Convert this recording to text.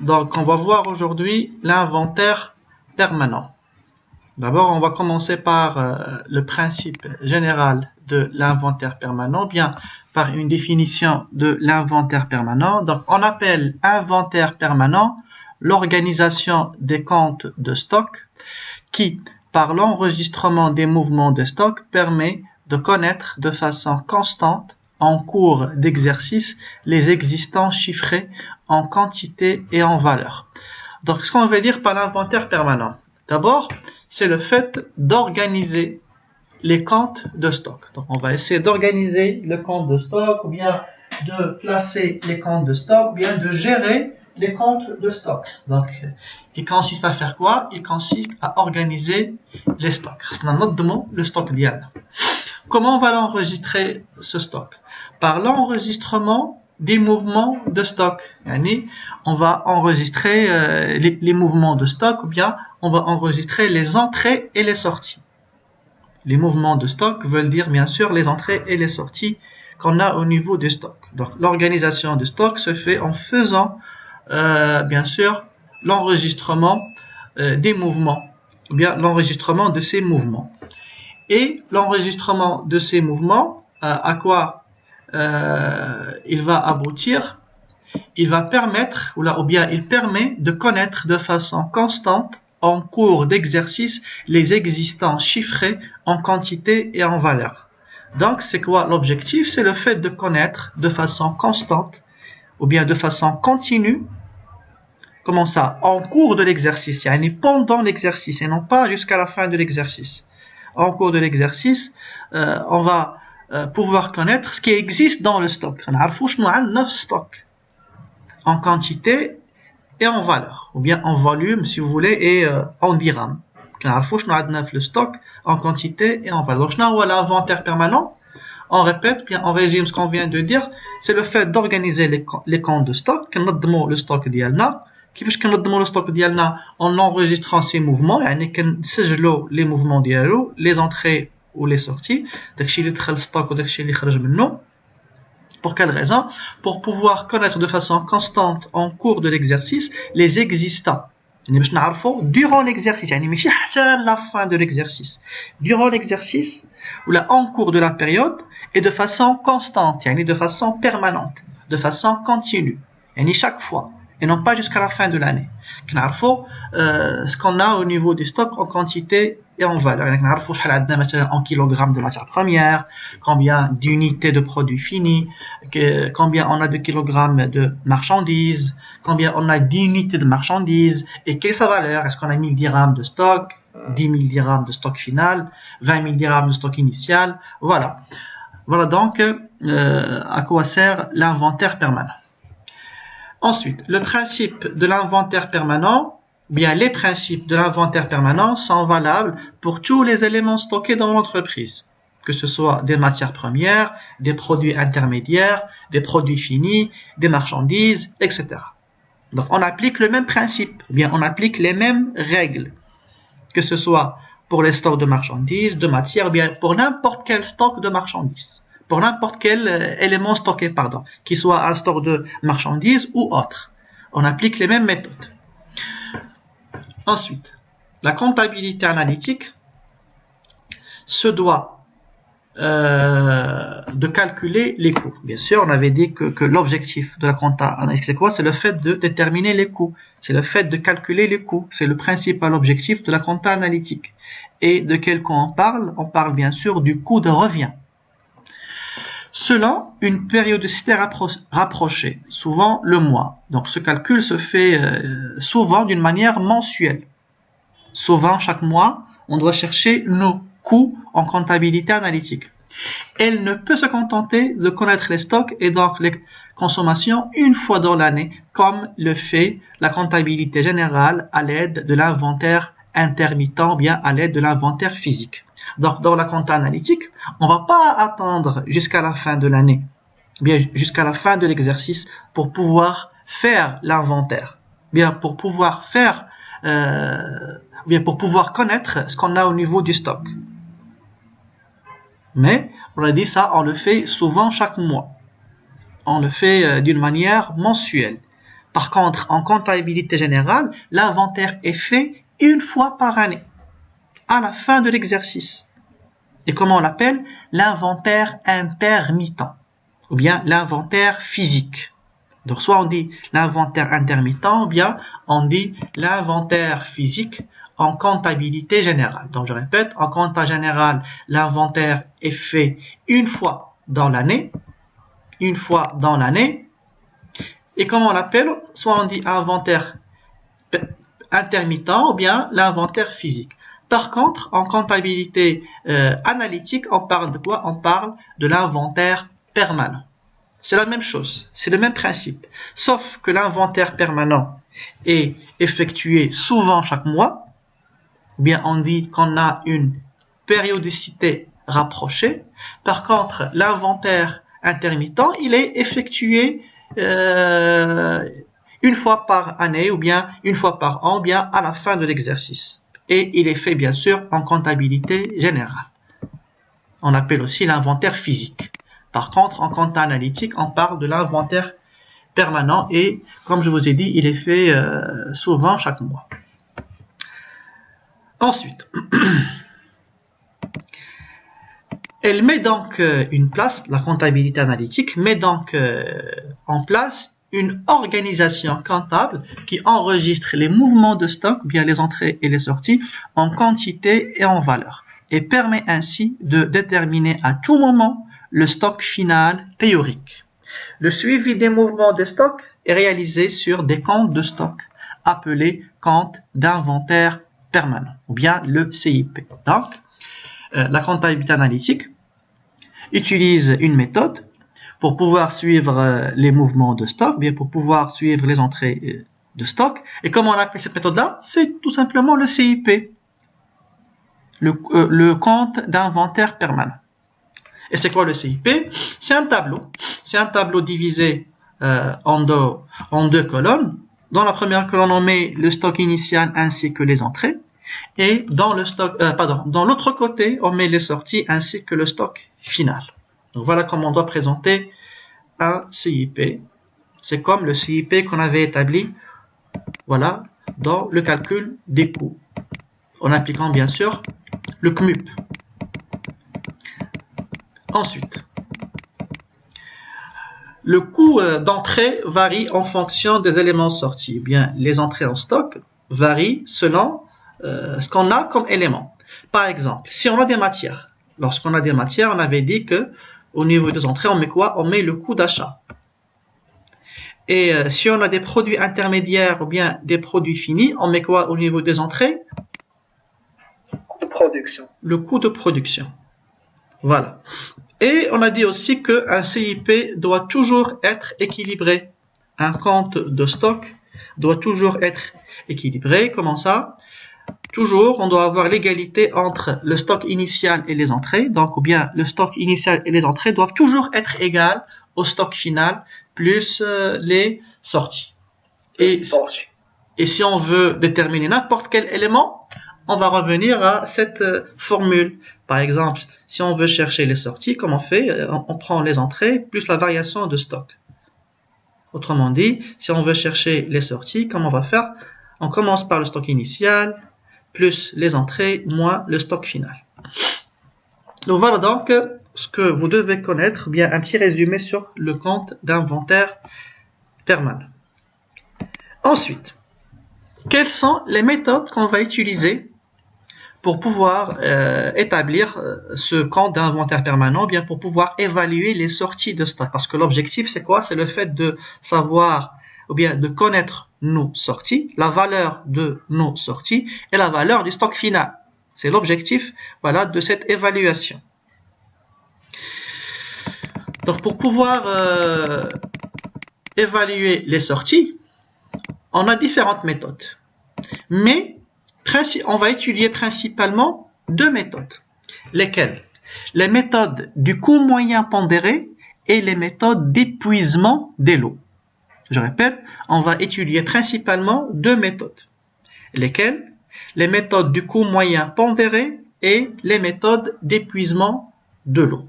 Donc, on va voir aujourd'hui l'inventaire permanent. D'abord, on va commencer par le principe général de l'inventaire permanent, bien par une définition de l'inventaire permanent. Donc, on appelle inventaire permanent l'organisation des comptes de stock qui, par l'enregistrement des mouvements de stock, permet de connaître de façon constante en cours d'exercice les existants chiffrés en quantité et en valeur. Donc, ce qu'on veut dire par l'inventaire permanent, d'abord, c'est le fait d'organiser les comptes de stock. Donc, on va essayer d'organiser le compte de stock, ou bien de placer les comptes de stock, ou bien de gérer les comptes de stock. Donc, il consiste à faire quoi? Il consiste à organiser les stocks. C'est notre mot, le stock d'IAL. Comment on va l'enregistrer, ce stock? Par l'enregistrement des mouvements de stock. On va enregistrer les mouvements de stock, ou bien on va enregistrer les entrées et les sorties. Les mouvements de stock veulent dire bien sûr les entrées et les sorties qu'on a au niveau du stock. Donc l'organisation du stock se fait en faisant bien sûr l'enregistrement des mouvements, ou bien l'enregistrement de ces mouvements. Et l'enregistrement de ces mouvements, à quoi il va aboutir? Il va permettre, ou bien il permet de connaître de façon constante en cours d'exercice les existants chiffrés en quantité et en valeur. Donc c'est quoi l'objectif? C'est le fait de connaître de façon constante ou bien de façon continue. Comment ça? En cours de l'exercice, pendant l'exercice et non pas jusqu'à la fin de l'exercice. En cours de l'exercice, on va pouvoir connaître ce qui existe dans le stock. On a 9 stocks en quantité et en valeur, ou bien en volume si vous voulez, et en dirhams. On a le stock en quantité et en valeur. Donc, on a l'inventaire permanent. On répète, bien on résume ce qu'on vient de dire, c'est le fait d'organiser les comptes de stock. Le stock ديالنا. كيفاش كنظموا le stock ديالنا en enregistrant ces mouvements, يعني كنسجلوا les mouvements ديالو, les entrées ou les sorties, داكشي اللي دخل stock وداكشي اللي خرج منه. Pour quelle raison? Pour pouvoir connaître de façon constante en cours de l'exercice les existants. Durant l'exercice, ماشي حتى la fin de l'exercice. Durant l'exercice ou là en cours de la période et de façon constante, de façon permanente, de façon continue, chaque fois. Et non pas jusqu'à la fin de l'année. Ce qu'on a au niveau du stock en quantité et en valeur. En kilogrammes de matière première, combien d'unités de produits finis, combien on a de kilogrammes de marchandises, combien on a d'unités de marchandises, et quelle est sa valeur. Est-ce qu'on a 1000 dirhams de stock, 10 000 dirhams de stock final, 20 000 dirhams de stock initial. Voilà. Voilà donc à quoi sert l'inventaire permanent. Ensuite, le principe de l'inventaire permanent, bien les principes de l'inventaire permanent sont valables pour tous les éléments stockés dans l'entreprise, que ce soit des matières premières, des produits intermédiaires, des produits finis, des marchandises, etc. Donc on applique le même principe, bien on applique les mêmes règles, que ce soit pour les stocks de marchandises, de matières, bien pour n'importe quel stock de marchandises. Pour n'importe quel élément stocké, qu'il soit un stock de marchandises ou autre. On applique les mêmes méthodes. Ensuite, la comptabilité analytique se doit de calculer les coûts. Bien sûr, on avait dit que l'objectif de la compta analytique, c'est quoi? C'est le fait de déterminer les coûts. C'est le fait de calculer les coûts. C'est le principal objectif de la compta analytique. Et de quel coût on parle? On parle bien sûr du coût de revient. Selon une périodicité rapprochée, souvent le mois. Donc ce calcul se fait souvent d'une manière mensuelle. Souvent, chaque mois, on doit chercher nos coûts en comptabilité analytique. Elle ne peut se contenter de connaître les stocks et donc les consommations une fois dans l'année, comme le fait la comptabilité générale à l'aide de l'inventaire intermittent, bien à l'aide de l'inventaire physique. Donc, dans la compta analytique, on ne va pas attendre jusqu'à la fin de l'année, bien jusqu'à la fin de l'exercice pour pouvoir faire l'inventaire, bien pour pouvoir faire, bien pour pouvoir connaître ce qu'on a au niveau du stock. Mais, on a dit ça, on le fait souvent chaque mois. On le fait d'une manière mensuelle. Par contre, en comptabilité générale, l'inventaire est fait une fois par année, à la fin de l'exercice. Et comment on l'appelle? L'inventaire intermittent, ou bien l'inventaire physique. Donc, soit on dit l'inventaire intermittent, ou bien on dit l'inventaire physique en comptabilité générale. Donc, je répète, en comptabilité générale, l'inventaire est fait une fois dans l'année. Une fois dans l'année. Et comment on l'appelle? Soit on dit inventaire intermittent ou bien l'inventaire physique. Par contre, en comptabilité analytique, on parle de quoi? On parle de l'inventaire permanent. C'est la même chose, c'est le même principe. Sauf que l'inventaire permanent est effectué souvent chaque mois, ou bien on dit qu'on a une périodicité rapprochée. Par contre, l'inventaire intermittent, il est effectué une fois par année, ou bien une fois par an, ou bien à la fin de l'exercice. Et il est fait bien sûr en comptabilité générale. On appelle aussi l'inventaire physique. Par contre, en comptabilité analytique, on parle de l'inventaire permanent et, comme je vous ai dit, il est fait souvent chaque mois. Ensuite, elle met donc la comptabilité analytique met donc en place une organisation comptable qui enregistre les mouvements de stock, bien les entrées et les sorties, en quantité et en valeur, et permet ainsi de déterminer à tout moment le stock final théorique. Le suivi des mouvements de stock est réalisé sur des comptes de stock, appelés comptes d'inventaire permanent, ou bien le CIP. Donc, la comptabilité analytique utilise une méthode pour pouvoir suivre les mouvements de stock, bien pour pouvoir suivre les entrées de stock. Et comment on appelle cette méthode-là? C'est tout simplement le CIP, le compte d'inventaire permanent. Et c'est quoi le CIP? C'est un tableau. C'est un tableau divisé en deux colonnes. Dans la première colonne, on met le stock initial ainsi que les entrées. Et dans l'autre côté, on met les sorties ainsi que le stock final. Donc voilà comment on doit présenter un CIP. C'est comme le CIP qu'on avait établi, voilà, dans le calcul des coûts, en appliquant bien sûr le CMUP. Ensuite, le coût d'entrée varie en fonction des éléments sortis. Eh bien, les entrées en stock varient selon ce qu'on a comme élément. Par exemple, si on a des matières, lorsqu'on a des matières, on avait dit que au niveau des entrées, on met quoi? On met le coût d'achat. Et si on a des produits intermédiaires ou bien des produits finis, on met quoi au niveau des entrées? Le coût de production. Voilà. Et on a dit aussi qu'un CIP doit toujours être équilibré. Un compte de stock doit toujours être équilibré. Comment ça? Toujours, on doit avoir l'égalité entre le stock initial et les entrées. Donc, ou bien le stock initial et les entrées doivent toujours être égales au stock final plus les sorties. Et si on veut déterminer n'importe quel élément, on va revenir à cette formule. Par exemple, si on veut chercher les sorties, comment on fait? On prend les entrées plus la variation de stock. Autrement dit, si on veut chercher les sorties, comment on va faire? On commence par le stock initial, plus les entrées, moins le stock final. Donc voilà donc ce que vous devez connaître, bien un petit résumé sur le compte d'inventaire permanent. Ensuite, quelles sont les méthodes qu'on va utiliser pour pouvoir établir ce compte d'inventaire permanent, bien pour pouvoir évaluer les sorties de stock? Parce que l'objectif, c'est quoi? C'est le fait de savoir, ou bien de connaître nos sorties, la valeur de nos sorties et la valeur du stock final. C'est l'objectif, voilà, de cette évaluation. Donc, pour pouvoir évaluer les sorties, on a différentes méthodes. Mais on va étudier principalement deux méthodes. Lesquelles? Les méthodes du coût moyen pondéré et les méthodes d'épuisement des lots. Je répète, on va étudier principalement deux méthodes. Lesquelles? Les méthodes du coût moyen pondéré et les méthodes d'épuisement de l'eau.